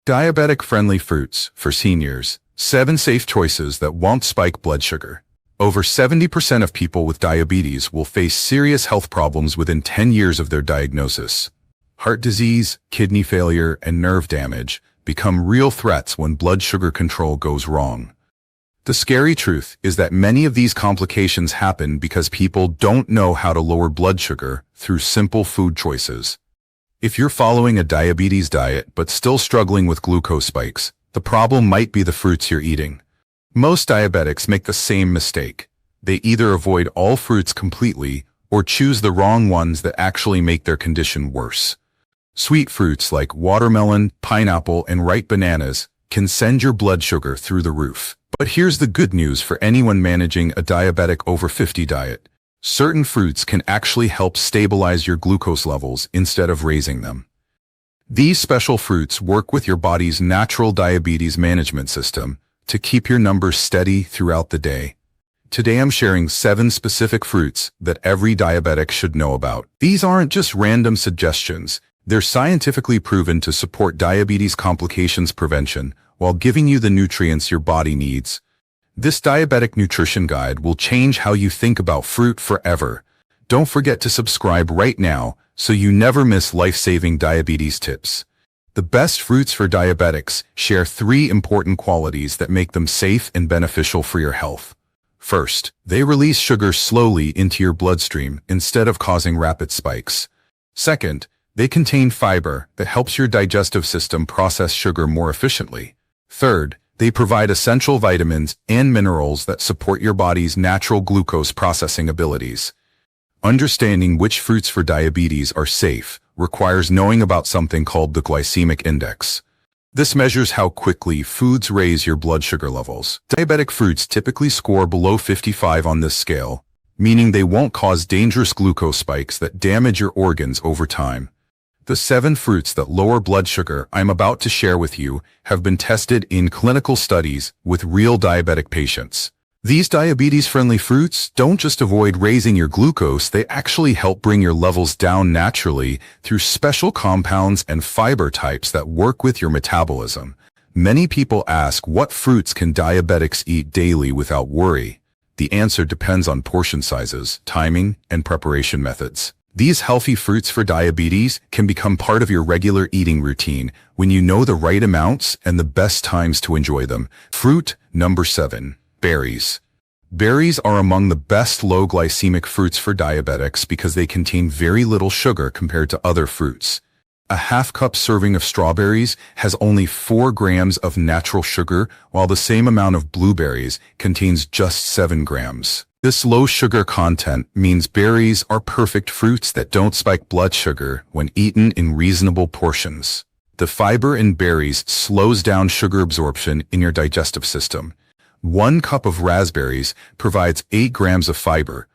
Diabetic-friendly fruits for seniors. 7 safe choices that won't spike blood sugar. Over 70% of people with diabetes will face serious health problems within 10 years of their diagnosis. Heart disease, kidney failure, and nerve damage become real threats when blood sugar control goes wrong. The scary truth is that many of these complications happen because people don't know how to lower blood sugar through simple food choices. If you're following a diabetes diet but still struggling with glucose spikes, the problem might be the fruits you're eating. Most diabetics make the same mistake. They either avoid all fruits completely or choose the wrong ones that actually make their condition worse. Sweet fruits like watermelon, pineapple, and ripe bananas can send your blood sugar through the roof. But here's the good news for anyone managing a diabetic over 50 diet. Certain fruits can actually help stabilize your glucose levels instead of raising them. These special fruits work with your body's natural diabetes management system to keep your numbers steady throughout the day. Today I'm sharing 7 specific fruits that every diabetic should know about. These aren't just random suggestions. They're scientifically proven to support diabetes complications prevention while giving you the nutrients your body needs. This diabetic nutrition guide will change how you think about fruit forever. Don't forget to subscribe right now so you never miss life-saving diabetes tips. The best fruits for diabetics share 3 important qualities that make them safe and beneficial for your health. First, they release sugar slowly into your bloodstream instead of causing rapid spikes. Second, they contain fiber that helps your digestive system process sugar more efficiently. Third, they provide essential vitamins and minerals that support your body's natural glucose processing abilities. Understanding which fruits for diabetes are safe requires knowing about something called the glycemic index. This measures how quickly foods raise your blood sugar levels. Diabetic fruits typically score below 55 on this scale, meaning they won't cause dangerous glucose spikes that damage your organs over time. The 7 fruits that lower blood sugar I'm about to share with you have been tested in clinical studies with real diabetic patients. These diabetes-friendly fruits don't just avoid raising your glucose, they actually help bring your levels down naturally through special compounds and fiber types that work with your metabolism. Many people ask, what fruits can diabetics eat daily without worry? The answer depends on portion sizes, timing, and preparation methods. These healthy fruits for diabetes can become part of your regular eating routine when you know the right amounts and the best times to enjoy them. Fruit number 7. Berries. Berries are among the best low glycemic fruits for diabetics because they contain very little sugar compared to other fruits. A half-cup serving of strawberries has only 4 grams of natural sugar, while the same amount of blueberries contains just 7 grams. This low sugar content means berries are perfect fruits that don't spike blood sugar when eaten in reasonable portions. The fiber in berries slows down sugar absorption in your digestive system. 1 cup of raspberries provides 8 grams of fiber,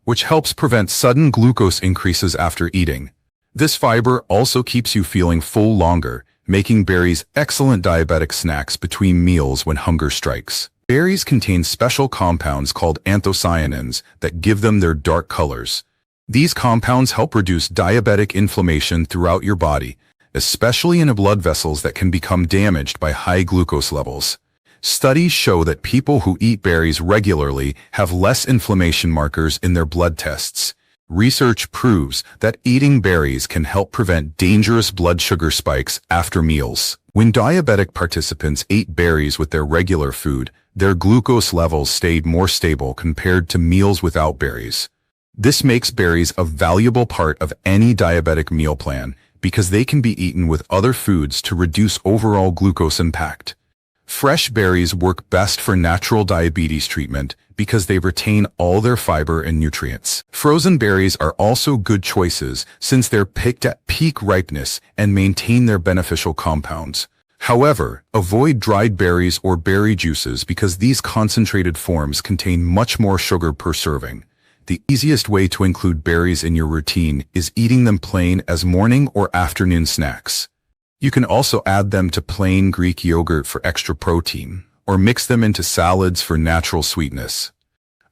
which helps prevent sudden glucose increases after eating. This fiber also keeps you feeling full longer, making berries excellent diabetic snacks between meals when hunger strikes. Berries contain special compounds called anthocyanins that give them their dark colors. These compounds help reduce diabetic inflammation throughout your body, especially in blood vessels that can become damaged by high glucose levels. Studies show that people who eat berries regularly have less inflammation markers in their blood tests. Research proves that eating berries can help prevent dangerous blood sugar spikes after meals. When diabetic participants ate berries with their regular food, their glucose levels stayed more stable compared to meals without berries. This makes berries a valuable part of any diabetic meal plan because they can be eaten with other foods to reduce overall glucose impact. Fresh berries work best for natural diabetes treatment because they retain all their fiber and nutrients. Frozen berries are also good choices since they're picked at peak ripeness and maintain their beneficial compounds. However, avoid dried berries or berry juices because these concentrated forms contain much more sugar per serving. The easiest way to include berries in your routine is eating them plain as morning or afternoon snacks. You can also add them to plain Greek yogurt for extra protein, or mix them into salads for natural sweetness.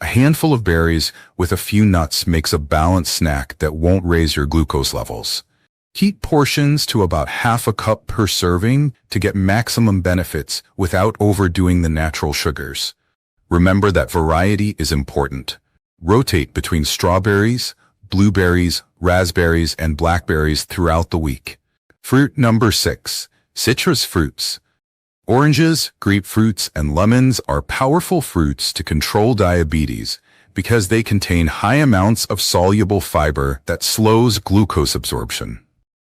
A handful of berries with a few nuts makes a balanced snack that won't raise your glucose levels. Heat portions to about half a cup per serving to get maximum benefits without overdoing the natural sugars. Remember that variety is important. Rotate between strawberries, blueberries, raspberries, and blackberries throughout the week. Fruit number 6. Citrus fruits. Oranges, grapefruits, and lemons are powerful fruits to control diabetes because they contain high amounts of soluble fiber that slows glucose absorption.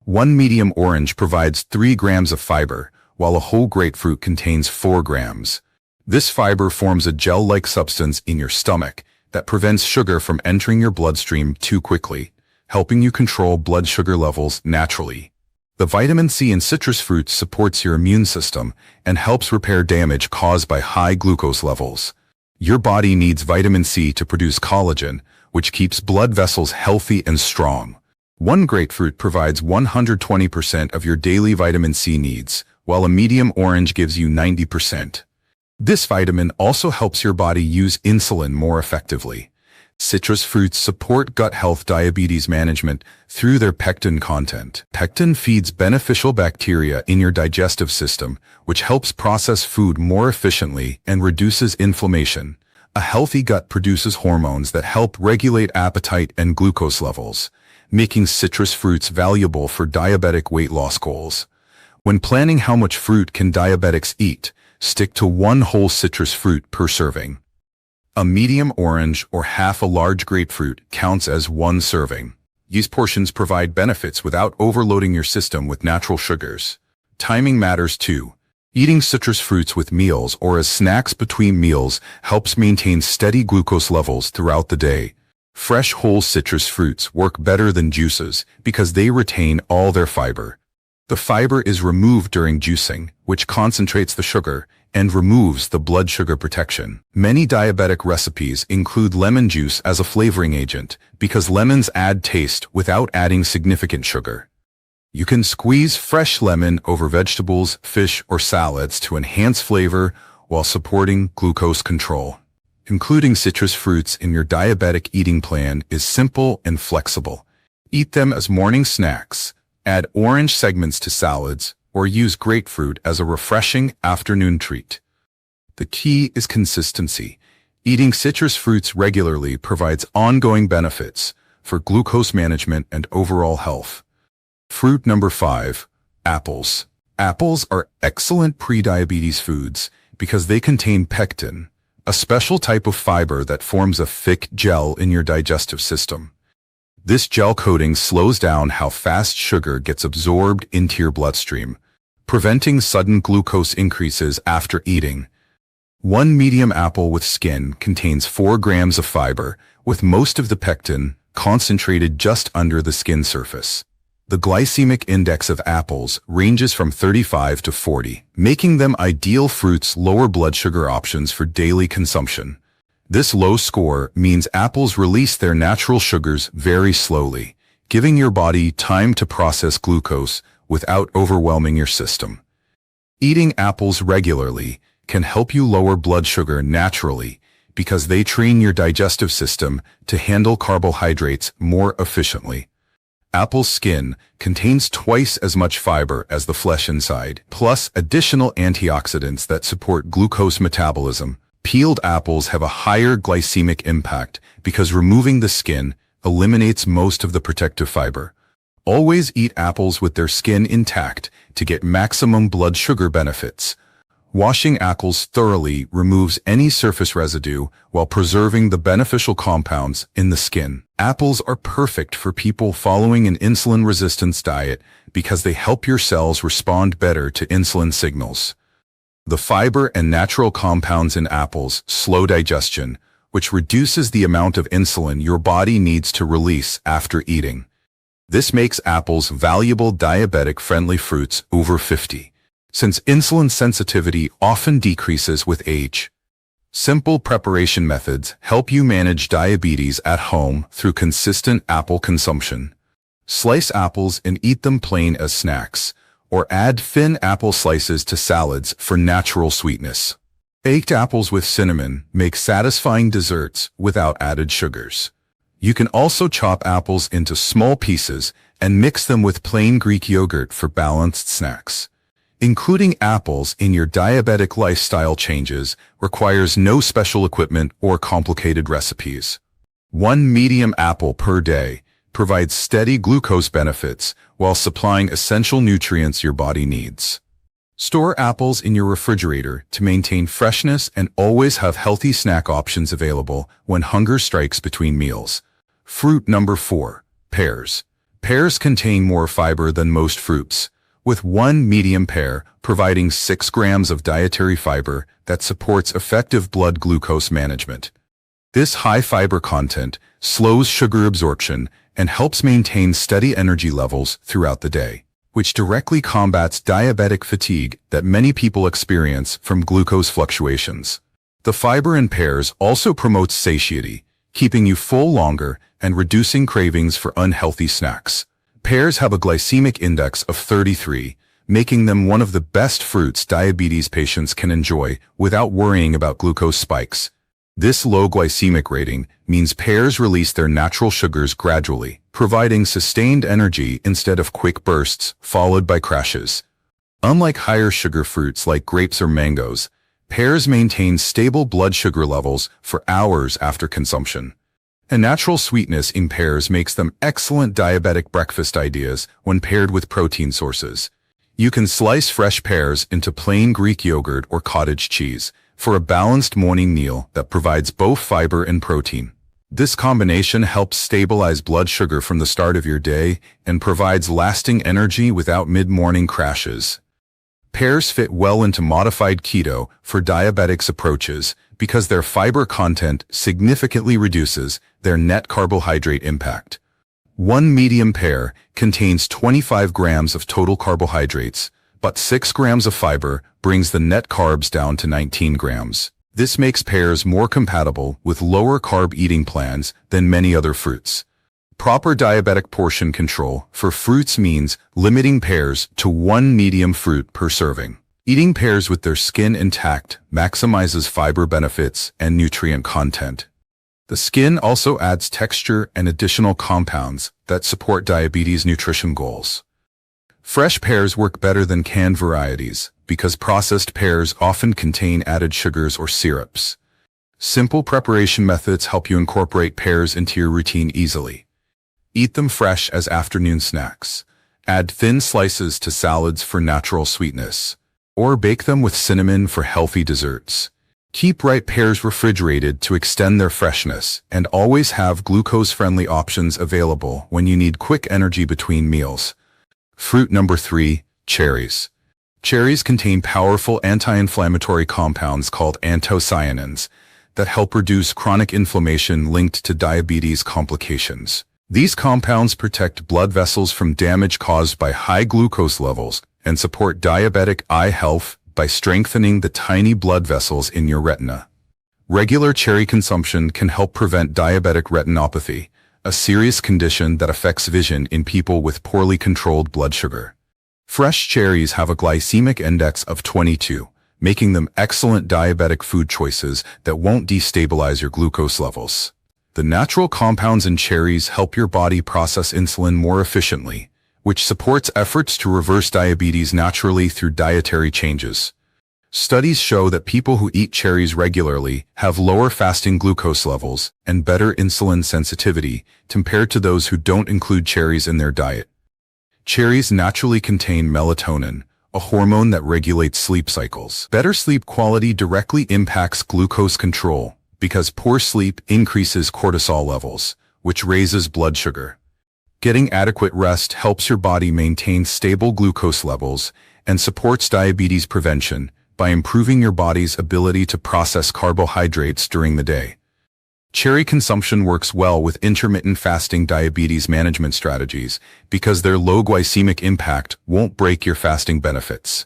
One medium orange provides 3 grams of fiber, while a whole grapefruit contains 4 grams. This fiber forms a gel-like substance in your stomach that prevents sugar from entering your bloodstream too quickly, helping you control blood sugar levels naturally. The vitamin C in citrus fruits supports your immune system and helps repair damage caused by high glucose levels. Your body needs vitamin C to produce collagen, which keeps blood vessels healthy and strong. One grapefruit provides 120% of your daily vitamin C needs, while a medium orange gives you 90%. This vitamin also helps your body use insulin more effectively. Citrus fruits support gut health diabetes management through their pectin content. Pectin feeds beneficial bacteria in your digestive system, which helps process food more efficiently and reduces inflammation. A healthy gut produces hormones that help regulate appetite and glucose levels, making citrus fruits valuable for diabetic weight loss goals. When planning how much fruit can diabetics eat, stick to 1 whole citrus fruit per serving. A medium orange or half a large grapefruit counts as 1 serving. These portions provide benefits without overloading your system with natural sugars. Timing matters too. Eating citrus fruits with meals or as snacks between meals helps maintain steady glucose levels throughout the day. Fresh whole citrus fruits work better than juices because they retain all their fiber. The fiber is removed during juicing, which concentrates the sugar and removes the blood sugar protection. Many diabetic recipes include lemon juice as a flavoring agent because lemons add taste without adding significant sugar. You can squeeze fresh lemon over vegetables, fish, or salads to enhance flavor while supporting glucose control. Including citrus fruits in your diabetic eating plan is simple and flexible. Eat them as morning snacks, add orange segments to salads, or use grapefruit as a refreshing afternoon treat. The key is consistency. Eating citrus fruits regularly provides ongoing benefits for glucose management and overall health. Fruit number 5. Apples. Apples are excellent pre-diabetes foods because they contain pectin, a special type of fiber that forms a thick gel in your digestive system. This gel coating slows down how fast sugar gets absorbed into your bloodstream, preventing sudden glucose increases after eating. 1 medium apple with skin contains 4 grams of fiber, with most of the pectin concentrated just under the skin surface. The glycemic index of apples ranges from 35 to 40, making them ideal fruits' lower blood sugar options for daily consumption. This low score means apples release their natural sugars very slowly, giving your body time to process glucose without overwhelming your system. Eating apples regularly can help you lower blood sugar naturally because they train your digestive system to handle carbohydrates more efficiently. Apple skin contains twice as much fiber as the flesh inside, plus additional antioxidants that support glucose metabolism. Peeled apples have a higher glycemic impact because removing the skin eliminates most of the protective fiber. Always eat apples with their skin intact to get maximum blood sugar benefits. Washing apples thoroughly removes any surface residue while preserving the beneficial compounds in the skin. Apples are perfect for people following an insulin resistance diet because they help your cells respond better to insulin signals. The fiber and natural compounds in apples slow digestion, which reduces the amount of insulin your body needs to release after eating. This makes apples valuable diabetic-friendly fruits over 50. Since insulin sensitivity often decreases with age. Simple preparation methods help you manage diabetes at home through consistent apple consumption. Slice apples and eat them plain as snacks, or add thin apple slices to salads for natural sweetness. Baked apples with cinnamon make satisfying desserts without added sugars. You can also chop apples into small pieces and mix them with plain Greek yogurt for balanced snacks. Including apples in your diabetic lifestyle changes requires no special equipment or complicated recipes. One medium apple per day provides steady glucose benefits while supplying essential nutrients your body needs. Store apples in your refrigerator to maintain freshness and always have healthy snack options available when hunger strikes between meals. Fruit number 4. Pears. Pears contain more fiber than most fruits, with one medium pear providing 6 grams of dietary fiber that supports effective blood glucose management. This high fiber content slows sugar absorption and helps maintain steady energy levels throughout the day, which directly combats diabetic fatigue that many people experience from glucose fluctuations. The fiber in pears also promotes satiety, keeping you full longer and reducing cravings for unhealthy snacks. Pears have a glycemic index of 33, making them one of the best fruits diabetes patients can enjoy without worrying about glucose spikes. This low glycemic rating means pears release their natural sugars gradually, providing sustained energy instead of quick bursts followed by crashes. Unlike higher sugar fruits like grapes or mangoes, pears maintain stable blood sugar levels for hours after consumption. A natural sweetness in pears makes them excellent diabetic breakfast ideas when paired with protein sources. You can slice fresh pears into plain Greek yogurt or cottage cheese for a balanced morning meal that provides both fiber and protein. This combination helps stabilize blood sugar from the start of your day and provides lasting energy without mid-morning crashes. Pears fit well into modified keto for diabetics approaches because their fiber content significantly reduces their net carbohydrate impact. One medium pear contains 25 grams of total carbohydrates, but 6 grams of fiber brings the net carbs down to 19 grams. This makes pears more compatible with lower carb eating plans than many other fruits. Proper diabetic portion control for fruits means limiting pears to one medium fruit per serving. Eating pears with their skin intact maximizes fiber benefits and nutrient content. The skin also adds texture and additional compounds that support diabetes nutrition goals. Fresh pears work better than canned varieties because processed pears often contain added sugars or syrups. Simple preparation methods help you incorporate pears into your routine easily. Eat them fresh as afternoon snacks. Add thin slices to salads for natural sweetness, or bake them with cinnamon for healthy desserts. Keep ripe pears refrigerated to extend their freshness, and always have glucose-friendly options available when you need quick energy between meals. Fruit number 3, cherries. Cherries contain powerful anti-inflammatory compounds called anthocyanins that help reduce chronic inflammation linked to diabetes complications. These compounds protect blood vessels from damage caused by high glucose levels and support diabetic eye health by strengthening the tiny blood vessels in your retina. Regular cherry consumption can help prevent diabetic retinopathy, a serious condition that affects vision in people with poorly controlled blood sugar. Fresh cherries have a glycemic index of 22, making them excellent diabetic food choices that won't destabilize your glucose levels. The natural compounds in cherries help your body process insulin more efficiently, which supports efforts to reverse diabetes naturally through dietary changes. Studies show that people who eat cherries regularly have lower fasting glucose levels and better insulin sensitivity compared to those who don't include cherries in their diet. Cherries naturally contain melatonin, a hormone that regulates sleep cycles. Better sleep quality directly impacts glucose control because poor sleep increases cortisol levels, which raises blood sugar. Getting adequate rest helps your body maintain stable glucose levels and supports diabetes prevention by improving your body's ability to process carbohydrates during the day. Cherry consumption works well with intermittent fasting diabetes management strategies because their low glycemic impact won't break your fasting benefits.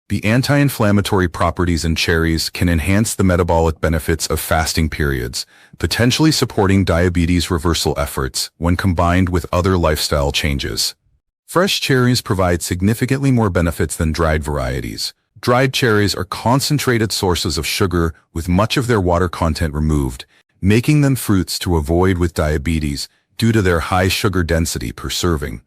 The anti-inflammatory properties in cherries can enhance the metabolic benefits of fasting periods, potentially supporting diabetes reversal efforts when combined with other lifestyle changes. Fresh cherries provide significantly more benefits than dried varieties. Dried cherries are concentrated sources of sugar with much of their water content removed, making them fruits to avoid with diabetes due to their high sugar density per serving.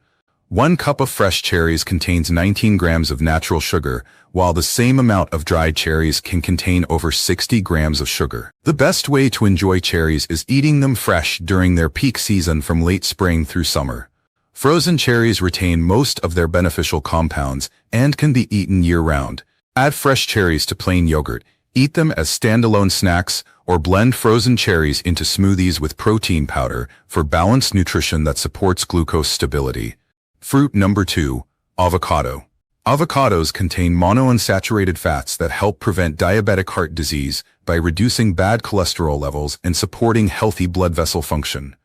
1 cup of fresh cherries contains 19 grams of natural sugar, while the same amount of dried cherries can contain over 60 grams of sugar. The best way to enjoy cherries is eating them fresh during their peak season from late spring through summer. Frozen cherries retain most of their beneficial compounds and can be eaten year-round. Add fresh cherries to plain yogurt, eat them as standalone snacks, or blend frozen cherries into smoothies with protein powder for balanced nutrition that supports glucose stability. Fruit number 2, avocado. Avocados contain monounsaturated fats that help prevent diabetic heart disease by reducing bad cholesterol levels and supporting healthy blood vessel function.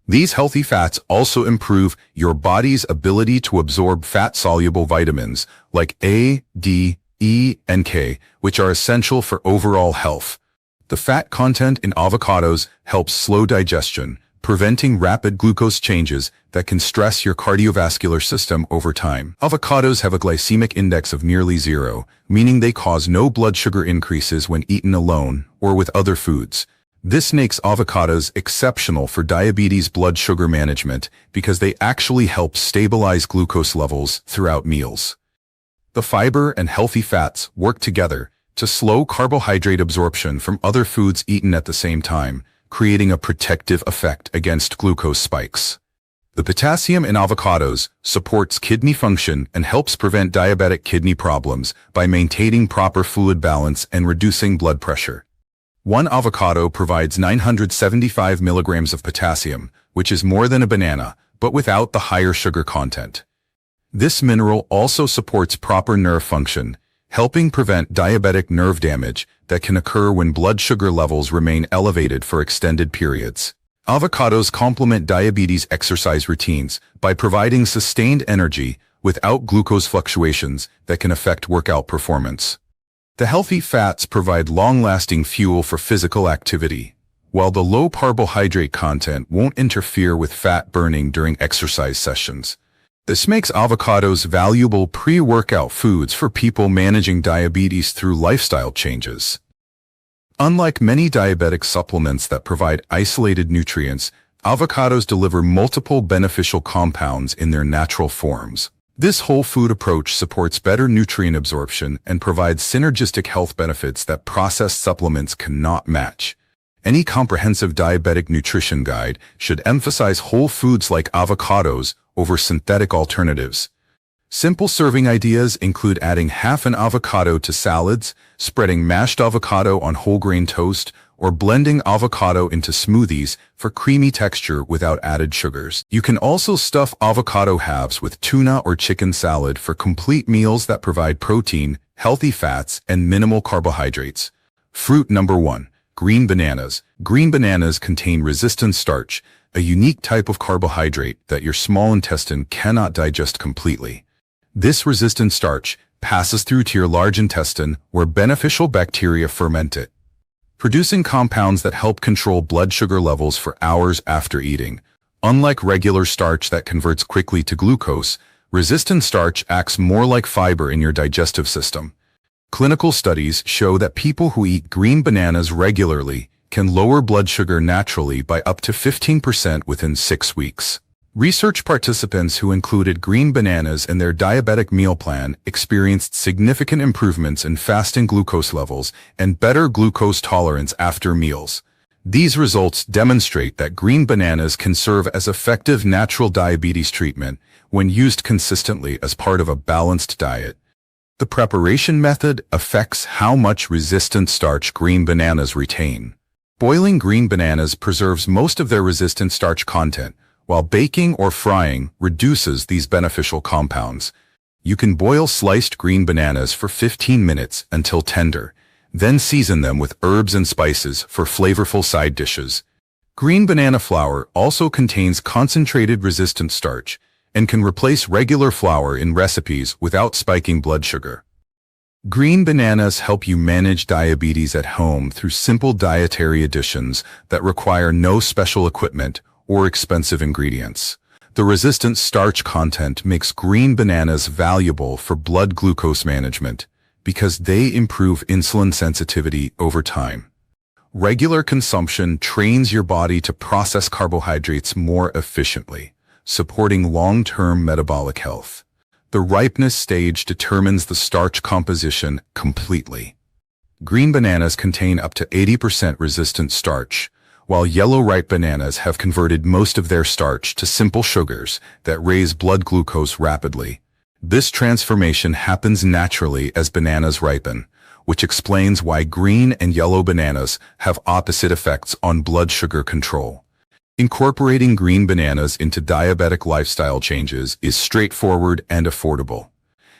These healthy fats also improve your body's ability to absorb fat-soluble vitamins like A, D, E, and K, which are essential for overall health. The fat content in avocados helps slow digestion, preventing rapid glucose changes that can stress your cardiovascular system over time. Avocados have a glycemic index of nearly 0, meaning they cause no blood sugar increases when eaten alone or with other foods. This makes avocados exceptional for diabetes blood sugar management because they actually help stabilize glucose levels throughout meals. The fiber and healthy fats work together to slow carbohydrate absorption from other foods eaten at the same time, creating a protective effect against glucose spikes. The potassium in avocados supports kidney function and helps prevent diabetic kidney problems by maintaining proper fluid balance and reducing blood pressure. 1 avocado provides 975 milligrams of potassium, which is more than a banana, but without the higher sugar content. This mineral also supports proper nerve function, helping prevent diabetic nerve damage that can occur when blood sugar levels remain elevated for extended periods. Avocados complement diabetes exercise routines by providing sustained energy without glucose fluctuations that can affect workout performance. The healthy fats provide long-lasting fuel for physical activity, while the low carbohydrate content won't interfere with fat burning during exercise sessions. This makes avocados valuable pre-workout foods for people managing diabetes through lifestyle changes. Unlike many diabetic supplements that provide isolated nutrients, avocados deliver multiple beneficial compounds in their natural forms. This whole food approach supports better nutrient absorption and provides synergistic health benefits that processed supplements cannot match. Any comprehensive diabetic nutrition guide should emphasize whole foods like avocados over synthetic alternatives. Simple serving ideas include adding half an avocado to salads, spreading mashed avocado on whole grain toast, or blending avocado into smoothies for creamy texture without added sugars. You can also stuff avocado halves with tuna or chicken salad for complete meals that provide protein, healthy fats, and minimal carbohydrates. Fruit number 1, green bananas. Green bananas contain resistant starch, a unique type of carbohydrate that your small intestine cannot digest completely. This resistant starch passes through to your large intestine where beneficial bacteria ferment it, producing compounds that help control blood sugar levels for hours after eating. Unlike regular starch that converts quickly to glucose, resistant starch acts more like fiber in your digestive system. Clinical studies show that people who eat green bananas regularly can lower blood sugar naturally by up to 15% within 6 weeks. Research participants who included green bananas in their diabetic meal plan experienced significant improvements in fasting glucose levels and better glucose tolerance after meals. These results demonstrate that green bananas can serve as effective natural diabetes treatment when used consistently as part of a balanced diet. The preparation method affects how much resistant starch green bananas retain. Boiling green bananas preserves most of their resistant starch content, while baking or frying reduces these beneficial compounds. You can boil sliced green bananas for 15 minutes until tender, then season them with herbs and spices for flavorful side dishes. Green banana flour also contains concentrated resistant starch and can replace regular flour in recipes without spiking blood sugar. Green bananas help you manage diabetes at home through simple dietary additions that require no special equipment or expensive ingredients. The resistant starch content makes green bananas valuable for blood glucose management because they improve insulin sensitivity over time. Regular consumption trains your body to process carbohydrates more efficiently, supporting long-term metabolic health. The ripeness stage determines the starch composition completely. Green bananas contain up to 80% resistant starch, while yellow ripe bananas have converted most of their starch to simple sugars that raise blood glucose rapidly. This transformation happens naturally as bananas ripen, which explains why green and yellow bananas have opposite effects on blood sugar control. Incorporating green bananas into diabetic lifestyle changes is straightforward and affordable.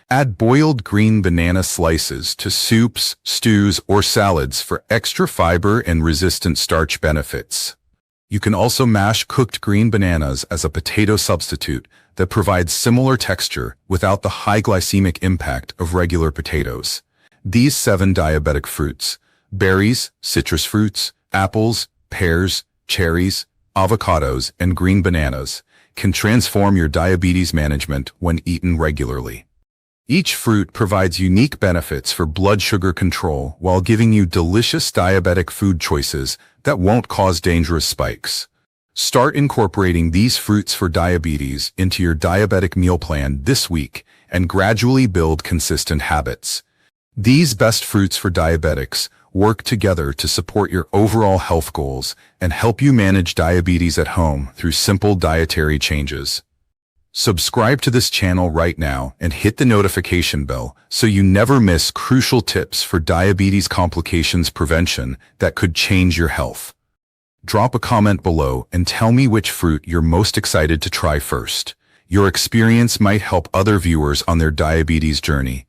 Add boiled green banana slices to soups, stews, or salads for extra fiber and resistant starch benefits. You can also mash cooked green bananas as a potato substitute that provides similar texture without the high glycemic impact of regular potatoes. These 7 diabetic fruits, berries, citrus fruits, apples, pears, cherries, avocados, and green bananas, can transform your diabetes management when eaten regularly. Each fruit provides unique benefits for blood sugar control while giving you delicious diabetic food choices that won't cause dangerous spikes. Start incorporating these fruits for diabetes into your diabetic meal plan this week and gradually build consistent habits. These best fruits for diabetics work together to support your overall health goals and help you manage diabetes at home through simple dietary changes. Subscribe to this channel right now and hit the notification bell so you never miss crucial tips for diabetes complications prevention that could change your health. Drop a comment below and tell me which fruit you're most excited to try first. Your experience might help other viewers on their diabetes journey.